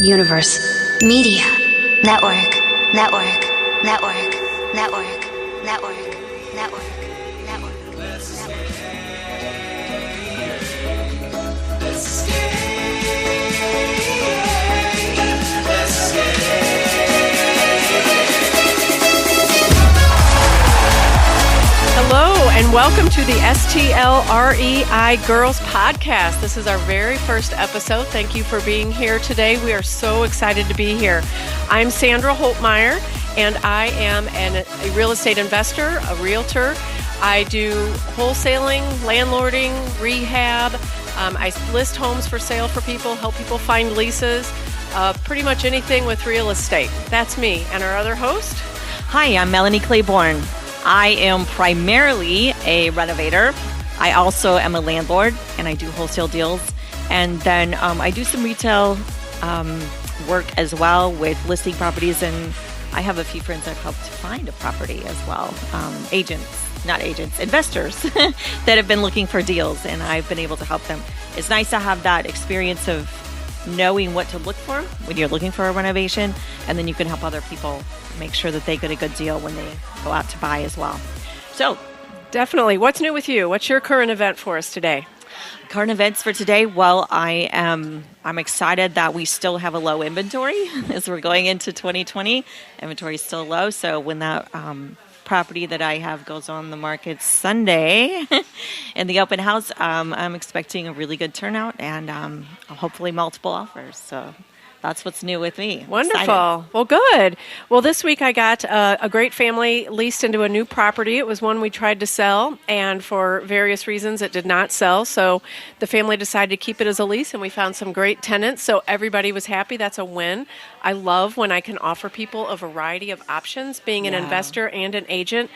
Universe. Media. Network. Network. Network. Network. Network. Network. Network. Hello, and welcome to the STLREI Girls Podcast. This is our very first episode. Thank you for being here today. We are so excited to be here. I'm Sandra Holtmeyer, and I am a real estate investor, a realtor. I do wholesaling, landlording, rehab. I list homes for sale for people, help people find leases, pretty much anything with real estate. That's me. And our other host? Hi, I'm Melanie Claborn. I am primarily a renovator. I also am a landlord, and I do wholesale deals. And then I do some retail work as well with listing properties, and I have a few friends I've helped find a property as well. Investors that have been looking for deals, and I've been able to help them. It's nice to have that experience of knowing what to look for when you're looking for a renovation, and then you can help other people make sure that they get a good deal when they go out to buy as well. So, definitely. What's new with you? What's your current event for us today? Current events for today. Well, I'm excited that we still have a low inventory as we're going into 2020. Inventory is still low, so when that property that I have goes on the market Sunday in the open house, I'm expecting a really good turnout and hopefully multiple offers. So that's what's new with me. Wonderful. Excited. Well, good. Well, this week I got a great family leased into a new property. It was one we tried to sell, and for various reasons it did not sell. So the family decided to keep it as a lease, and we found some great tenants. So everybody was happy. That's a win. I love when I can offer people a variety of options. Being an investor and an agent,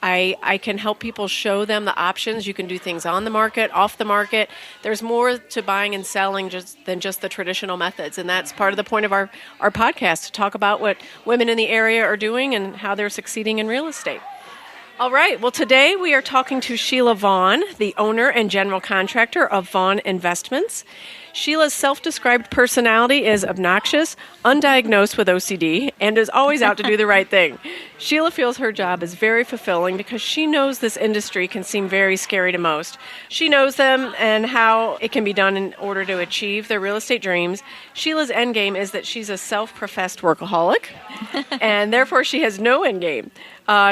I can help people show them the options. You can do things on the market, off the market. There's more to buying and selling than just the traditional methods. And that's part of the point of our podcast, to talk about what women in the area are doing and how they're succeeding in real estate. All right. Well, today we are talking to Sheila Vaughn, the owner and general contractor of Vaughn Investments. Sheila's self-described personality is obnoxious, undiagnosed with OCD, and is always out to do the right thing. Sheila feels her job is very fulfilling because she knows this industry can seem very scary to most. She knows them and how it can be done in order to achieve their real estate dreams. Sheila's end game is that she's a self-professed workaholic, and therefore she has no end game.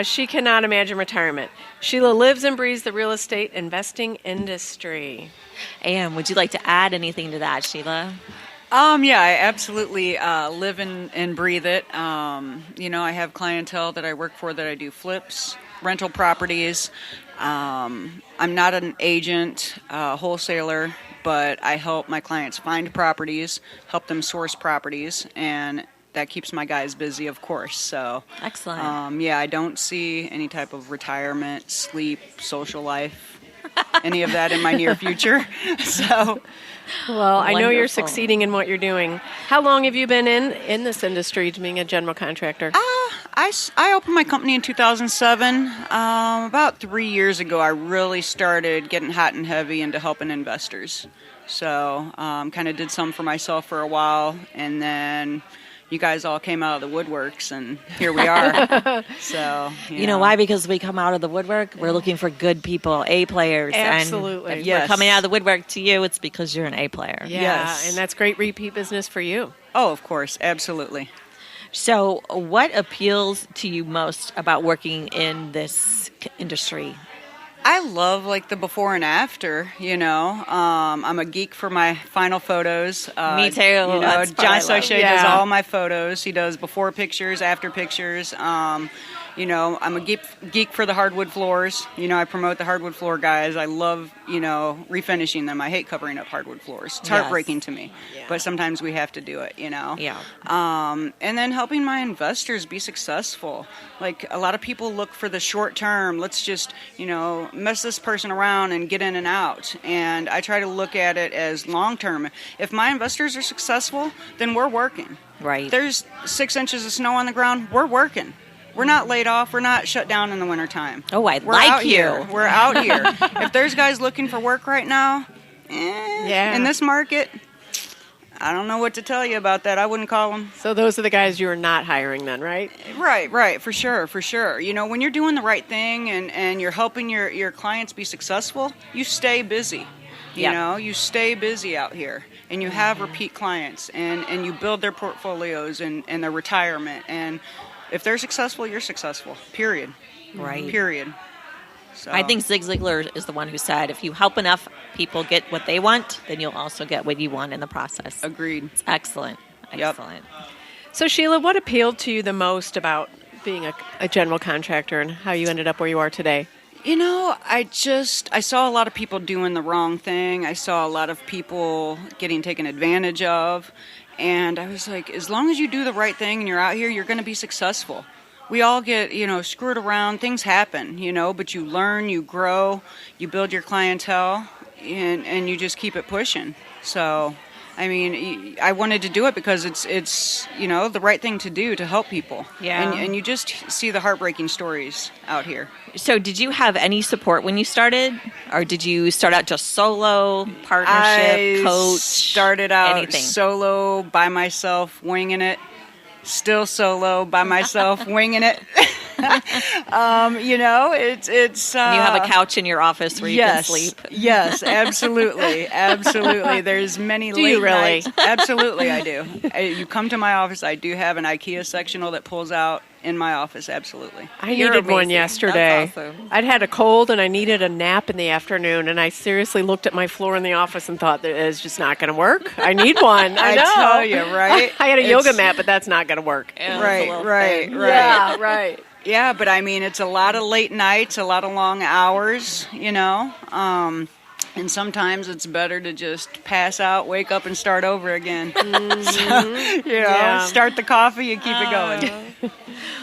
She cannot imagine retirement. Sheila lives and breathes the real estate investing industry. And would you like to add anything to that, Sheila? Yeah, I absolutely live and breathe it. I have clientele that I work for that I do flips, rental properties. I'm not an agent, wholesaler, but I help my clients find properties, help them source properties, and that keeps my guys busy, of course. So excellent. I don't see any type of retirement, sleep, social life, any of that in my near future. So, well, I know you're Wonderful. succeeding in what you're doing. How long have you been in this industry, to being a general contractor? I opened my company in 2007. About 3 years ago, I really started getting hot and heavy into helping investors. So, kind of did some for myself for a while, and then you guys all came out of the woodworks, and here we are. So You know why? Because we come out of the woodwork. We're looking for good people, A players. Absolutely. And if Yes. we're coming out of the woodwork to you, it's because you're an A player. Yeah, Yes. and that's great repeat business for you. Oh, of course, absolutely. So what appeals to you most about working in this industry? I love the before and after, I'm a geek for my final photos. Me too. That's what I John love. Soche Yeah. does all my photos. He does before pictures, after pictures. I'm a geek for the hardwood floors. I promote the hardwood floor guys. I love, refinishing them. I hate covering up hardwood floors. It's heartbreaking to me, but sometimes we have to do it, Yeah. And then helping my investors be successful. A lot of people look for the short term. Let's just, mess this person around and get in and out. And I try to look at it as long term. If my investors are successful, then we're working. Right. There's 6 inches of snow on the ground. We're working. We're not laid off. We're not shut down in the wintertime. Oh, I We're like out you. Here. We're out here. If there's guys looking for work right now, in this market, I don't know what to tell you about that. I wouldn't call them. So those are the guys you are not hiring then, right? Right, for sure. When you're doing the right thing and you're helping your clients be successful, you stay busy. You stay busy out here, and you have repeat clients, and you build their portfolios and their retirement. And if they're successful, you're successful, period. Right. Period. So. I think Zig Ziglar is the one who said, if you help enough people get what they want, then you'll also get what you want in the process. Agreed. It's excellent. Yep. Excellent. So Sheila, what appealed to you the most about being a general contractor and how you ended up where you are today? I saw a lot of people doing the wrong thing. I saw a lot of people getting taken advantage of. And I was like, as long as you do the right thing and you're out here, you're going to be successful. We all get, screwed around. Things happen, but you learn, you grow, you build your clientele, and you just keep it pushing. So, I wanted to do it because it's the right thing to do to help people. Yeah. And you just see the heartbreaking stories out here. So did you have any support when you started? Or did you start out just solo, partnership, coach? Started out anything? Solo, by myself, winging it. Still solo, by myself, winging it. It's... you have a couch in your office where you can sleep. Yes, absolutely. Absolutely. There's many Do late you really? nights. Absolutely, I do. You come to my office, I do have an IKEA sectional that pulls out in my office, absolutely. I You're needed one amazing. yesterday. That's awesome. I'd had a cold and I needed a nap in the afternoon, and I seriously looked at my floor in the office and thought that it's just not going to work. I need one. I know. tell you, right? I had a yoga mat, but that's not going to work. Yeah, it's a little Right. thin. Yeah, right. Yeah, but it's a lot of late nights, a lot of long hours, and sometimes it's better to just pass out, wake up, and start over again. Yeah. Start the coffee and keep it going.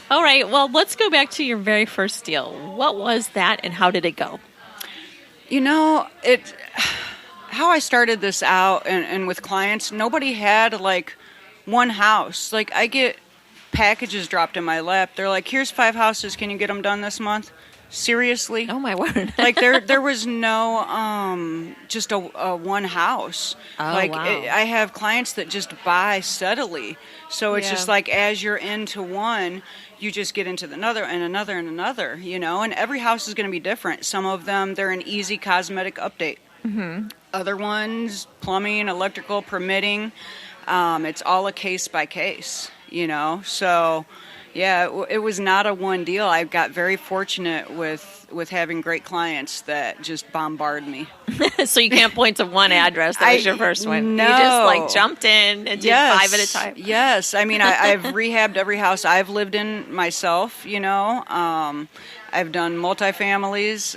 All right. Well, let's go back to your very first deal. What was that and how did it go? How I started this out and with clients, nobody had one house. I get packages dropped in my lap. They're like, here's 5 houses. Can you get them done this month? Seriously? Oh, my word. There was no just a one house. Oh, wow. I have clients that just buy steadily. So it's just as you're into one, you just get into another and another and another, and every house is going to be different. Some of them, they're an easy cosmetic update. Mm-hmm. Other ones, plumbing, electrical, permitting. It's all a case by case, so... Yeah, it was not a one deal. I got very fortunate with having great clients that just bombard me. So you can't point to one address. That was your first one. No. You just jumped in and did 5 at a time. Yes. I've rehabbed every house I've lived in myself, I've done multifamilies,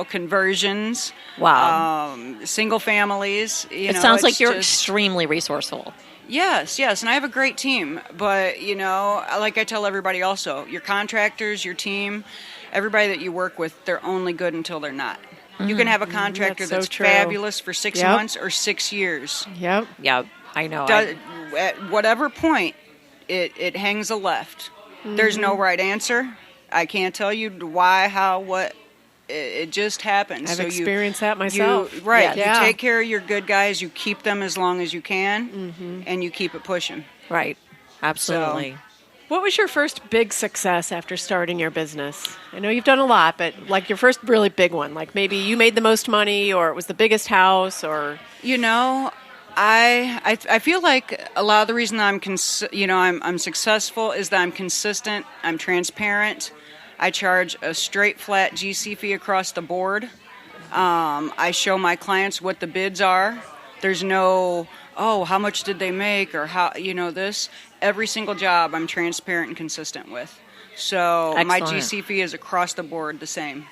conversions. Wow. Single families. It sounds like you're extremely resourceful. Yes, and I have a great team, but, like I tell everybody also, your contractors, your team, everybody that you work with, they're only good until they're not. You can have a contractor That's so that's true. fabulous for 6 months or 6 years. Yep. Yeah, I know. At whatever point, it hangs a left. There's no right answer. I can't tell you why, how, what. It just happens. I've experienced that myself. You Yeah. take care of your good guys, you keep them as long as you can, and you keep it pushing. Right. Absolutely. What was your first big success after starting your business? I know you've done a lot, but your first really big one, maybe you made the most money, or it was the biggest house, or... I feel like a lot of the reason I'm successful is that I'm consistent, I'm transparent. I charge a straight flat GC fee across the board. I show my clients what the bids are. There's no, how much did they make, or how, this. Every single job I'm transparent and consistent with. So my Excellent. GC fee is across the board the same.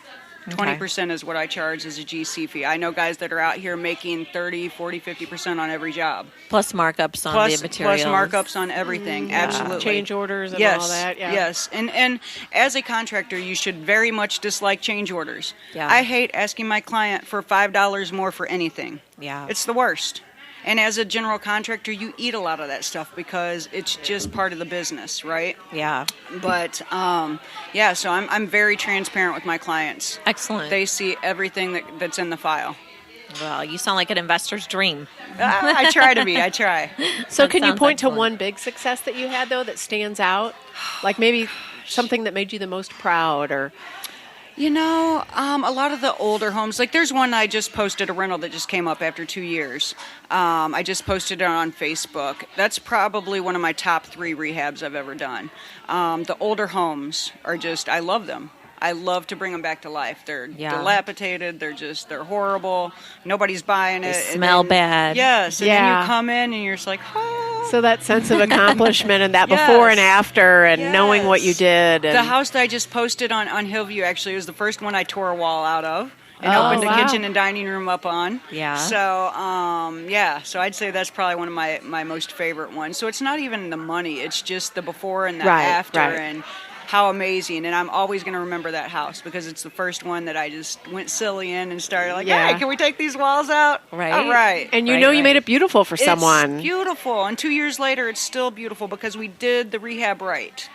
Okay. 20% is what I charge as a GC fee. I know guys that are out here making 30, 40, 50% on every job. Plus markups on the materials. Plus markups on everything, absolutely. Change orders and all that. Yeah. Yes, and as a contractor, you should very much dislike change orders. Yeah. I hate asking my client for $5 more for anything. Yeah. It's the worst. And as a general contractor, you eat a lot of that stuff because it's just part of the business, right? Yeah. But, so I'm very transparent with my clients. Excellent. They see everything that's in the file. Well, you sound like an investor's dream. I try to be. I try. So That can you sounds point to excellent. one big success that you had, though, that stands out? Like maybe something that made you the most proud or... You know, a lot of the older homes, like there's one I just posted, a rental that just came up after 2 years. I just posted it on Facebook. That's probably one of my top 3 rehabs I've ever done. The older homes are just, I love them. I love to bring them back to life. They're dilapidated. They're horrible. Nobody's buying it. They smell bad. Yes. And then Yeah. you come in and you're just like, oh. So that sense of accomplishment and that before and after and knowing what you Yes. did. And The house that I just posted on Hillview actually was the first one I tore a wall out of and Oh, opened the wow. kitchen and dining room up on. Yeah. So, so I'd say that's probably one of my most favorite ones. So it's not even the money; it's just the before and the Right, after, right. and how amazing. And I'm always going to remember that house because it's the first one that I just went silly in and started like, Yeah. hey, can we take these walls out? Right. All right. And you Right, know you right. made it beautiful for someone. It's beautiful. And 2 years later, it's still beautiful because we did the rehab right.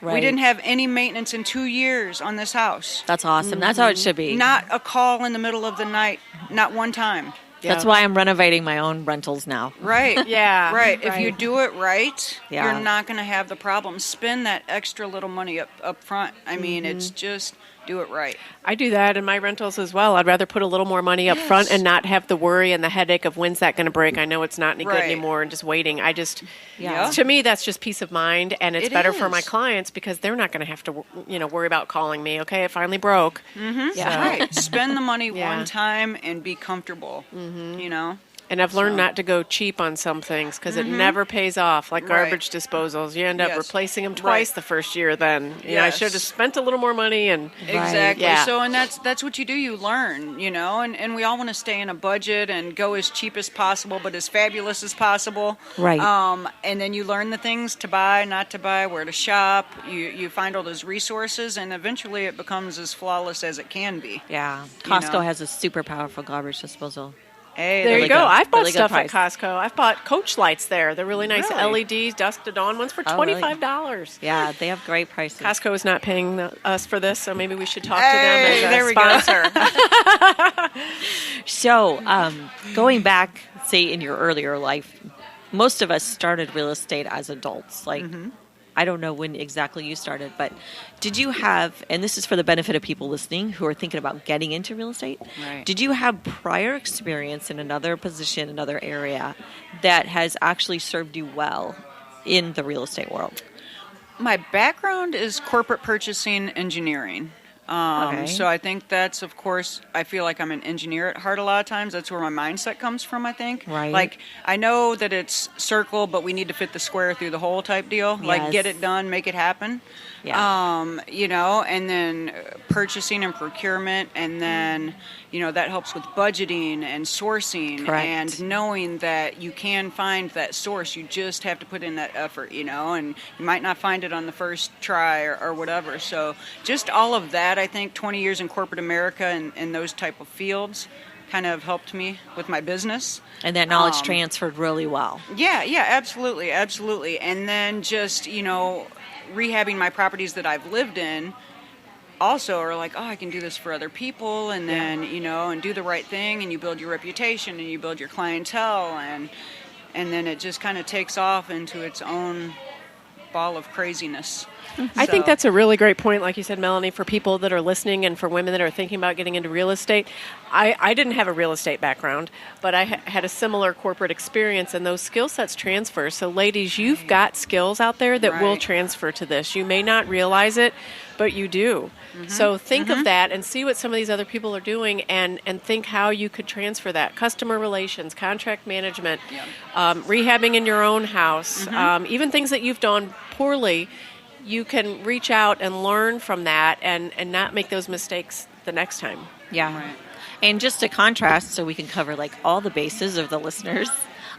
We Right. didn't have any maintenance in 2 years on this house. That's awesome. That's how it should be. Not a call in the middle of the night. Not one time. That's why I'm renovating my own rentals now. Right. Yeah, Right. If right. you do it right, Yeah. you're not going to have the problem. Spend that extra little money up front. I mean, it's just do it right. I do that in my rentals as well. I'd rather put a little more money up front and not have the worry and the headache of when's that going to break. I know it's not any good Right. anymore and just waiting. Yeah. To me, that's just peace of mind, and it's It better for my is. clients because they're not going to have to, worry about calling me. Okay, it finally broke. Yeah. Right. Spend the money Yeah. one time and be comfortable. You know? And I've learned not to go cheap on some things because it never pays off. Like Right. garbage disposals, you end up Yes. replacing them twice Right. the first year. Then I Yes. should have spent a little more money and Exactly. Yeah. So, and that's what you do. You learn, and we all want to stay in a budget and go as cheap as possible, but as fabulous as possible. Right. And then you learn the things to buy, not to buy, where to shop. You find all those resources, and eventually it becomes as flawless as it can be. Yeah. You Costco know. has a super powerful garbage disposal. Hey, there Really you go. good. I've bought Really good stuff at price. Costco. I've bought Coach lights there. They're really nice Really? LED dusk to dawn ones for Oh, really? $25. Yeah, they have great prices. Costco is not paying us for this, so maybe we should talk Hey, to them there as we a go. sponsor. So, going back, say, in your earlier life, most of us started real estate as adults. Like, I don't know when exactly you started, but did you have, and this is for the benefit of people listening who are thinking about getting into real estate, Right. did you have prior experience in another position, another area that has actually served you well in the real estate world? My background is corporate purchasing engineering. Okay. So I think that's, of course, I feel like I'm an engineer at heart a lot of times. That's where my mindset comes from, I think. Right. Like, I know that it's circle, but we need to fit the square through the hole type deal. Like, Yes. get it done, make it happen. Yeah. And then purchasing and procurement, and then, that helps with budgeting and sourcing. Correct. And knowing that you can find that source. You just have to put in that effort, and you might not find it on the first try or whatever. So just all of that, I think 20 years in corporate America and those type of fields kind of helped me with my business. And that knowledge transferred really well. Yeah, absolutely. And then just, rehabbing my properties that I've lived in also are like, oh, I can do this for other people, and then, and do the right thing, and you build your reputation, and you build your clientele, and then it just kind of takes off into its own ball of craziness. I think So- that's a really great point, like you said, Melanie, for people that are listening and for women that are thinking about getting into real estate. I didn't have a real estate background, but I had a similar corporate experience, and those skill sets transfer. So, ladies, you've got skills out there that will Right. transfer to this. You may not realize it, but you do. So think of that and see what some of these other people are doing and think how you could transfer that. Customer relations, contract management, rehabbing in your own house, even things that you've done poorly. You can reach out and learn from that and not make those mistakes the next time. Yeah. Right. And just to contrast, so we can cover like all the bases of the listeners,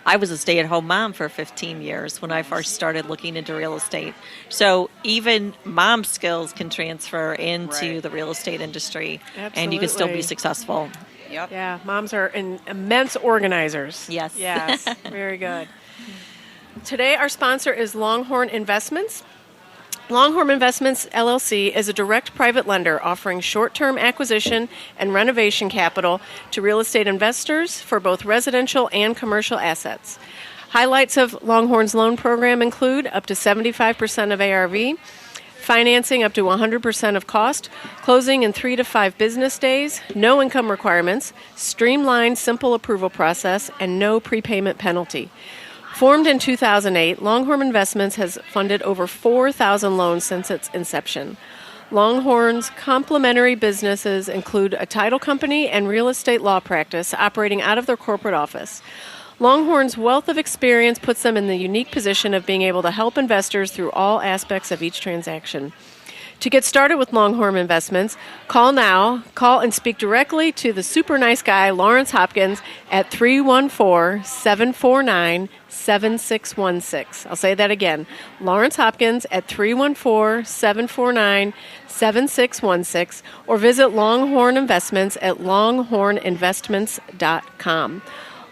I was a stay-at-home mom for 15 years when I first started looking into real estate. So even mom skills can transfer into Right. the real estate industry, and you can still be Absolutely. successful. Yep. Yeah, moms are immense organizers. Yes. Yes, very good. Today, our sponsor is Longhorn Investments. Longhorn Investments, LLC is a direct private lender offering short-term acquisition and renovation capital to real estate investors for both residential and commercial assets. Highlights of Longhorn's loan program include up to 75% of ARV, financing up to 100% of cost, closing in 3 to 5 business days, no income requirements, streamlined, simple approval process, and no prepayment penalty. Formed in 2008, Longhorn Investments has funded over 4,000 loans since its inception. Longhorn's complementary businesses include a title company and real estate law practice operating out of their corporate office. Longhorn's wealth of experience puts them in the unique position of being able to help investors through all aspects of each transaction. To get started with Longhorn Investments, call now. Call and speak directly to the super nice guy, Lawrence Hopkins, at 314-749-7616. I'll say that again. Lawrence Hopkins at 314-749-7616, or visit Longhorn Investments at longhorninvestments.com.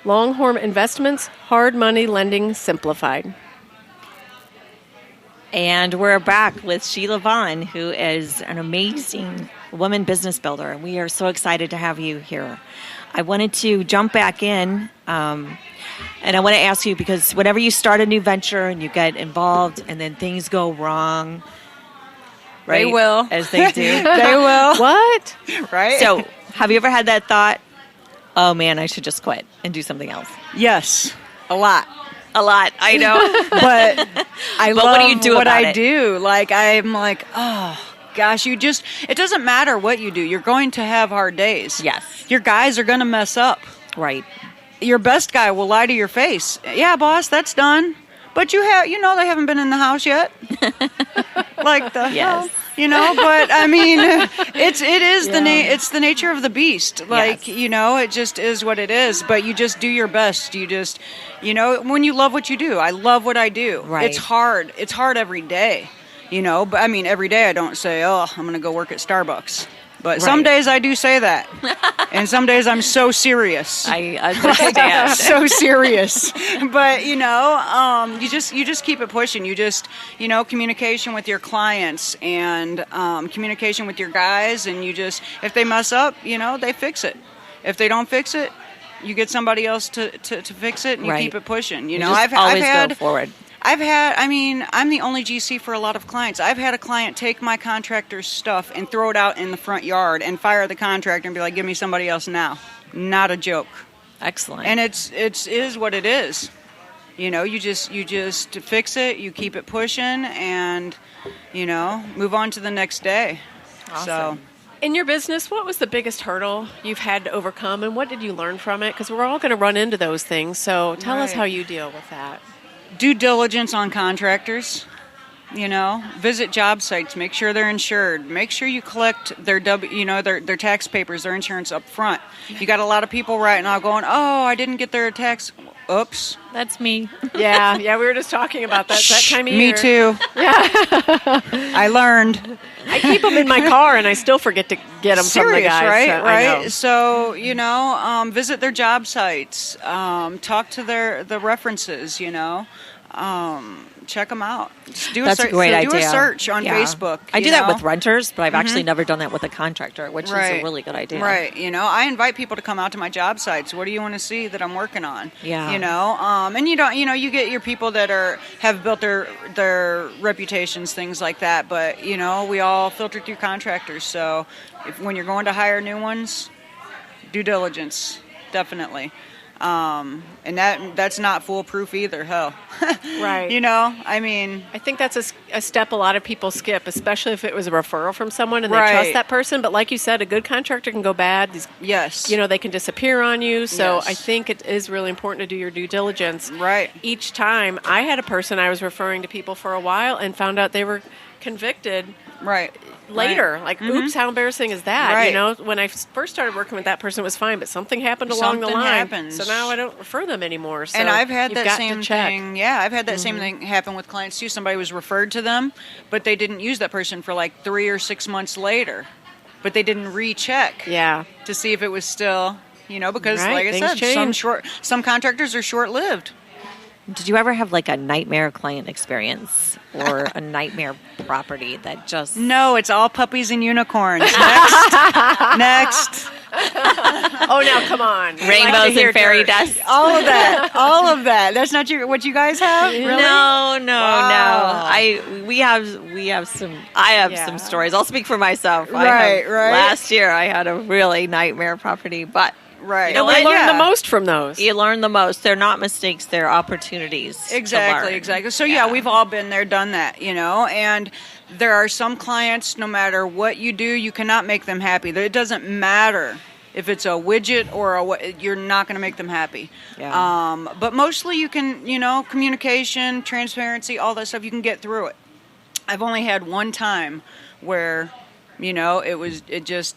Longhorn Investments, hard money lending simplified. And we're back with Sheila Vaughn, who is an amazing woman business builder. And we are so excited to have you here. I wanted to jump back in, and I want to ask you, because whenever you start a new venture and you get involved and then things go wrong, right? They will. As they do. They will. What? Right? So have you ever had that thought, oh man, I should just quit and do something else? Yes, a lot. A lot, I know. But I love what do you do what about I it? do. Like, I'm like, oh, gosh, it doesn't matter what you do. You're going to have hard days. Yes. Your guys are going to mess up. Right. Your best guy will lie to your face. Yeah, boss, that's done. But they haven't been in the house yet. Like the Yes. hell, but I mean, it's the nature of the beast. Like, Yes. it just is what it is. But you just do your best. You just, when you love what you do. I love what I do. Right. It's hard. It's hard every day. But I mean, every day I don't say, oh, I'm going to go work at Starbucks. But some Right. days I do say that. And some days I'm so serious. I understand. So serious. But you just keep it pushing. You just communication with your clients and communication with your guys, and if they mess up, they fix it. If they don't fix it, you get somebody else to fix it, and you Right. keep it pushing. You just always go forward. I'm the only GC for a lot of clients. I've had a client take my contractor's stuff and throw it out in the front yard and fire the contractor and be like, give me somebody else now. Not a joke. Excellent. And it is what it is. You just fix it, you keep it pushing, and, move on to the next day. Awesome. So, In your business, what was the biggest hurdle you've had to overcome, and what did you learn from it? Because we're all going to run into those things, so tell us Right. how you deal with that. due diligence on contractors. Visit job sites, make sure they're insured, make sure you collect their their tax papers, their insurance up front. You got a lot of people right now going, oh, I didn't get their tax. Oops. That's me. Yeah, we were just talking about that time of Me year. too. Yeah. I learned. I keep them in my car, and I still forget to get them from the Serious, guys. right? So I know. Right. So visit their job sites, talk to the references. Check them out. Just do That's a great idea. Do a search on Yeah. Facebook. I do you that know? with renters, but I've actually never done that with a contractor, which is a really good idea. Right. I invite people to come out to my job sites. What do you want to see that I'm working on? Yeah. And you don't, you get your people that have built their reputations, things like that. But, we all filter through contractors. So when you're going to hire new ones, due diligence, definitely. And that's not foolproof either, hell. Right. I think that's a step a lot of people skip, especially if it was a referral from someone and they Right. trust that person. But like you said, a good contractor can go bad. Yes. They can disappear on you. So Yes. I think it is really important to do your due diligence. Right. Each time, I had a person I was referring to people for a while and found out they were convicted Right. later. Right. Like, oops, how embarrassing is that? Right. When I first started working with that person, it was fine, but something happened along the Something line. happens. So now I don't refer them anymore. So And I've had you've that got same to check. thing. Yeah, I've had that same thing happen with clients too. Somebody was referred to them, but they didn't use that person for like 3 or 6 months later. But they didn't recheck Yeah. to see if it was still, because Right, like I things said, change. some contractors are short-lived. Did you ever have like a nightmare client experience or a nightmare property that just... No, it's all puppies and unicorns. Next. Oh, now come on. Rainbows and fairy dust. All of that. All of that. That's not what you guys have? Really? No. Wow. I have some stories. I'll speak for myself. Right. Last year I had a really nightmare property, but right. You know we what? learn the most from those. You learn the most. They're not mistakes, they're opportunities. Exactly. So yeah, we've all been there, done that, and there are some clients, no matter what you do, you cannot make them happy. It doesn't matter if it's a widget or you're not going to make them happy. Yeah. But mostly you can, communication, transparency, all that stuff, you can get through it. I've only had one time where, it just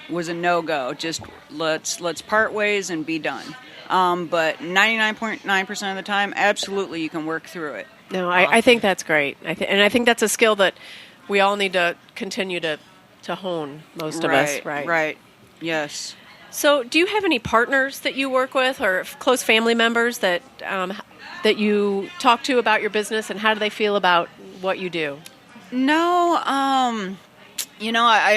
was a no-go. Just let's part ways and be done. But 99.9% of the time, absolutely, you can work through it. No, I think that's great. And I think that's a skill that we all need to continue to hone, most of us. Right. Yes. So do you have any partners that you work with or close family members that you talk to about your business, and how do they feel about what you do? No, I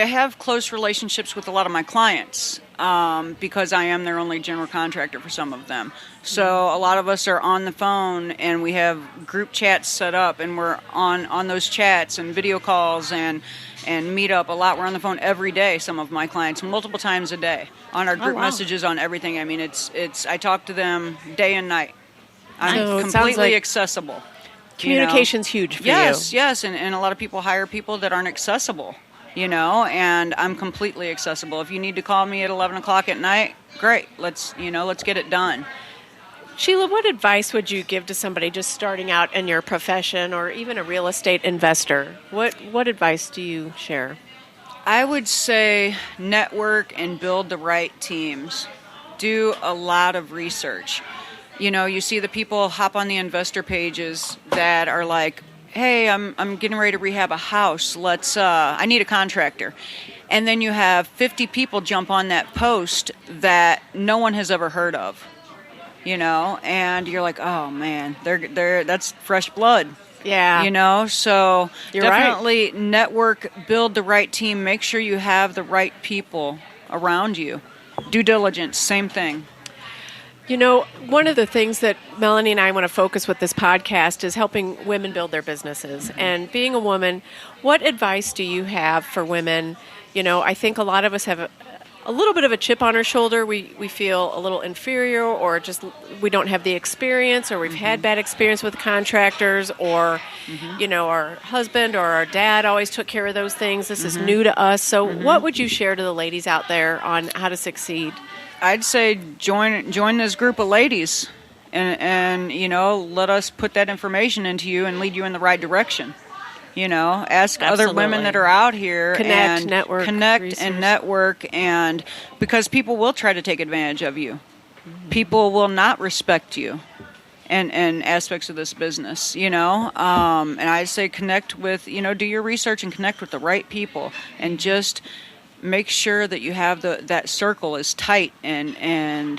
have close relationships with a lot of my clients because I am their only general contractor for some of them. So a lot of us are on the phone, and we have group chats set up, and we're on those chats and video calls and meet up a lot. We're on the phone every day, some of my clients, multiple times a day, on our group messages, on everything. I mean, it's I talk to them day and night. I'm completely accessible. Communication's huge for you. Yes, and a lot of people hire people that aren't accessible, and I'm completely accessible. If you need to call me at 11 o'clock at night, great. Let's get it done. Sheila, what advice would you give to somebody just starting out in your profession, or even a real estate investor? What advice do you share? I would say network and build the right teams. Do a lot of research. You see the people hop on the investor pages that are like, hey, I'm getting ready to rehab a house. I need a contractor. And then you have 50 people jump on that post that no one has ever heard of. And you're like, oh man, that's fresh blood. Yeah. So you're definitely network, build the right team, make sure you have the right people around you. Due diligence, same thing. One of the things that Melanie and I want to focus with this podcast is helping women build their businesses. Mm-hmm. And being a woman, what advice do you have for women? I think a lot of us have a little bit of a chip on our shoulder. We feel a little inferior, or just we don't have the experience, or we've had bad experience with contractors, or, our husband or our dad always took care of those things. This is new to us. So what would you share to the ladies out there on how to succeed? I'd say join this group of ladies and let us put that information into you and lead you in the right direction. Ask other women that are out here, connect research. And network, and because people will try to take advantage of you. People will not respect you and aspects of this business, and I say connect with, do your research and connect with the right people, and just make sure that you have that circle is tight, and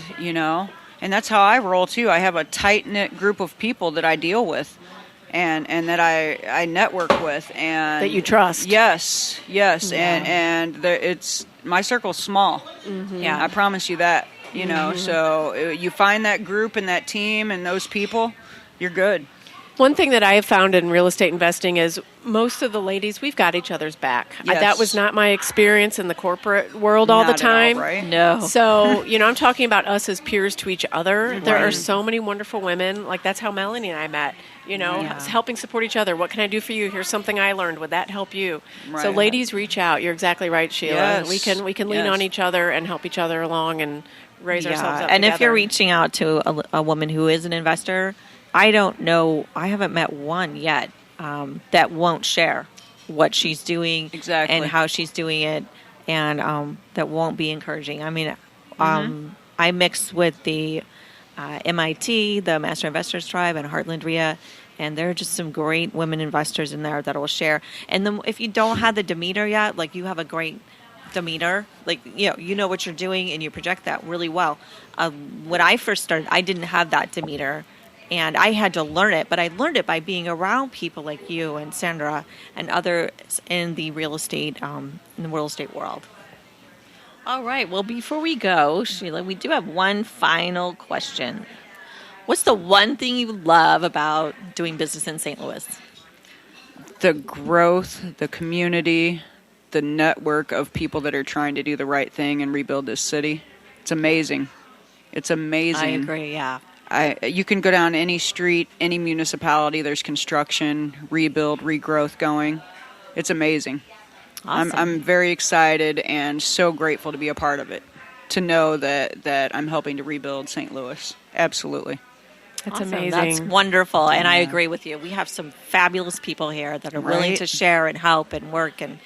that's how I roll too. I have a tight-knit group of people that I deal with and that I network with, and that you trust. Yes. Yeah. And it's my circle's small. Mm-hmm. Yeah, I promise you that. So you find that group and that team and those people, you're good. One thing that I have found in real estate investing is most of the ladies, we've got each other's back. Yes. That was not my experience in the corporate world all the time. All, right? No. So, I'm talking about us as peers to each other. There are so many wonderful women. Like, that's how Melanie and I met. Helping support each other. What can I do for you? Here's something I learned. Would that help you? Right. So, ladies, reach out. You're exactly right, Sheila. Yes. We can lean on each other and help each other along and raise ourselves up And together. if you're reaching out to a woman who is an investor, I don't know. I haven't met one yet that won't share what she's doing and how she's doing it, and that won't be encouraging. I mean, I mix with the MIT, the Master Investors Tribe, and Heartland RIA, and there are just some great women investors in there that will share. And then if you don't have the demeanor yet, like you have a great demeanor, like you know what you're doing and you project that really well. When I first started, I didn't have that demeanor. And I had to learn it, but I learned it by being around people like you and Sandra and others in the real estate world. All right. Well, before we go, Sheila, we do have one final question. What's the one thing you love about doing business in St. Louis? The growth, the community, the network of people that are trying to do the right thing and rebuild this city. It's amazing. It's amazing. I agree, yeah. You can go down any street, any municipality, there's construction, rebuild, regrowth going. It's amazing. Awesome. I'm very excited and so grateful to be a part of it, to know that I'm helping to rebuild St. Louis. Absolutely. That's Awesome. amazing. That's wonderful. And I agree with you. We have some fabulous people here that are willing Right. to share and help and work and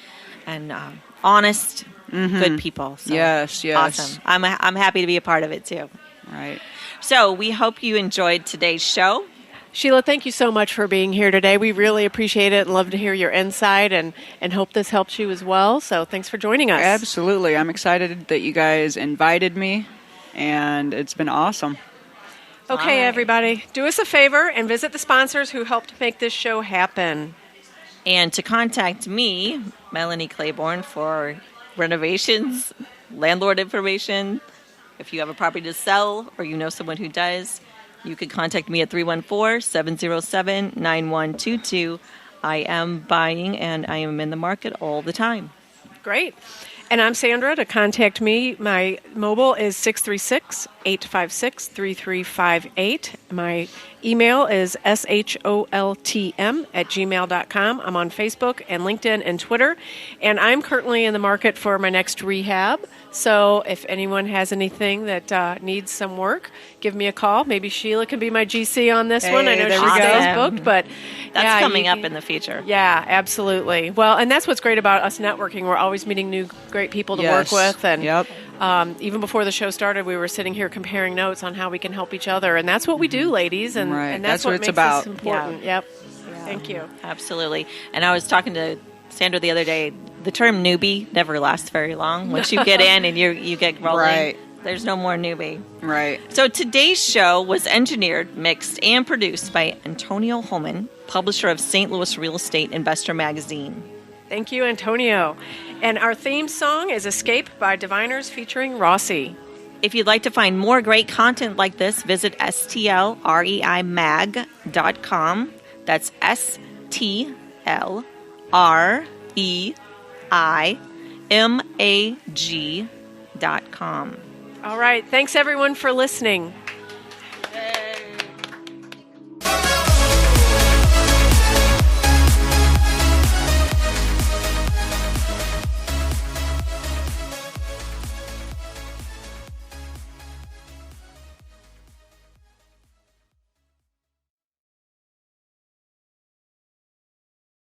honest, good people. So Yes. awesome. I'm happy to be a part of it too. Right. So we hope you enjoyed today's show. Sheila, thank you so much for being here today. We really appreciate it and love to hear your insight and hope this helps you as well. So thanks for joining us. Absolutely. I'm excited that you guys invited me, and it's been awesome. Okay, All right. everybody, do us a favor and visit the sponsors who helped make this show happen. And to contact me, Melanie Claborn, for renovations, landlord information, if you have a property to sell or you know someone who does, you can contact me at 314-707-9122. I am buying and I am in the market all the time. Great. And I'm Sandra. To contact me, my mobile is 636-856-3358. My email is sholtm@gmail.com. I'm on Facebook and LinkedIn and Twitter. And I'm currently in the market for my next rehab. So if anyone has anything that needs some work, give me a call. Maybe Sheila can be my GC on this one. I know there she we go. stays booked, but That's yeah, coming you up can- in the future. Yeah, absolutely. Well, and that's what's great about us networking. We're always meeting new great people to Yes. work with. And Yep. even before the show started, we were sitting here comparing notes on how we can help each other. And that's what we do, ladies. And, Right. and that's That's what what it's makes about. us important. Yep. Thank you. Absolutely. And I was talking to Sandra the other day. The term newbie never lasts very long. Once you get in and you get rolling, Right. there's no more newbie. Right. So today's show was engineered, mixed, and produced by Antonio Holman, publisher of St. Louis Real Estate Investor Magazine. Thank you, Antonio. And our theme song is Escape by Diviners featuring Rossi. If you'd like to find more great content like this, visit stlreimag.com. That's STLREIMAG.com. All right. Thanks, everyone, for listening.